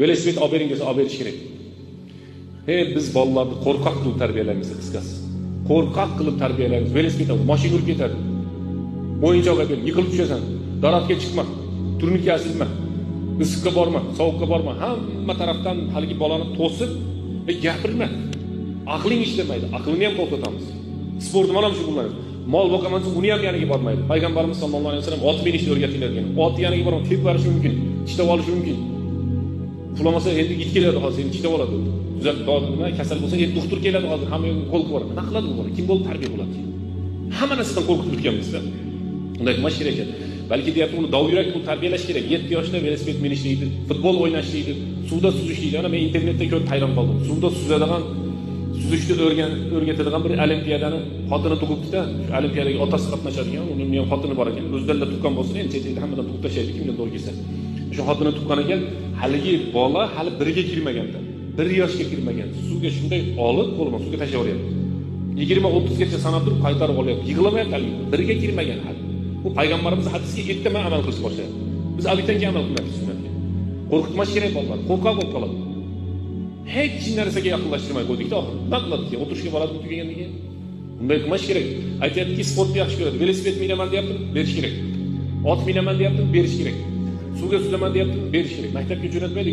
Velosiped olib bering desa olib berish kerak. Biz bolalarni qo'rqoq qilib tarbiyalaymiz qisqasi. Qo'rqoq qilib tarbiyalaymiz. Velosiped olib, mashina urib ketadi. O'yinchoq olib bering, yiqilib tushasan. Daraxtga chiqma, turnikka asilma, issiqqa borma, sovuqqa borma. Hamma tarafdan haligi bolani to'sib gapirma. Aqling ishlamaydi. Aqlni ham to'xtatamiz. Sportni mana shu bo'ladi. Mol boqaman desa uni ham yaniga bormaydi. Payg'ambarimiz sollallohu alayhi vasallam ot minishni o'rgatilgan. Ot yaniga borib tep borishi mumkin, tishlab olishi mumkin. Uxlamasa endi it keladi hozir, seni tishlab oladi. Nima kasal bo'lsa, endi doktor keladi hozir, hamma yo'q qo'l qilib boradi. Nima qiladi bu bola? Kim bo'lib tarbiya bo'ladi? Hamma narsadan qo'rqitib o'tganmizda. Unday qilmash kerak edi. Balki deyapti, uni dovyurak qilib tarbiyalash kerak. 7 yoshda velosiped minish deydi, futbol o'ynash deydi, suvda suzish deydi. Ana men internetda ko'rib hayron qoldim. Suvda suzadigan, suzishni o'rgatadigan bir olimpiyadani xotini tug'ibdi-da. Shu olimpiyadaga otasi qatnashadigan, uning ham xotini bor ekan. O'zlariga tuqqan bo'lsa, endi chet elda hammadan tuqib tashlaydi, kimga to'g'ri kelsa. Shu xotini tuqqan ekan, haligi bola hali 1ga kirmaganda, 1 yoshga kirmagan. Suvga shunday olib, qo'lima suvga tashlab yuryapti. 20-30 gacha sanab turib qaytarib olyapti. Yig'lamayapti hali. 1ga kirmagan hali. Bu payg'ambarimiz hadisiga ertaman amal qilishni boshlayapti. Biz abitanga amal qilmaymiz sunnatga. Qo'rqitmash kerak bolalar. Qo'rqoq bo'lib qoladi. Hech narsaga yaqinlashtirmay qo'ydikda oxir. Nima qiladiki? O'tirishga boradi tugagandan keyin. Bunday qilmash kerak. Aytayaptiki, sportni yaxshi ko'radi. Velosiped minaman deyapti, berish kerak. Ot minaman deyapti, berish kerak. Suvga suzaman deyapti, berish kerak. Maktabga jo'natmaydi.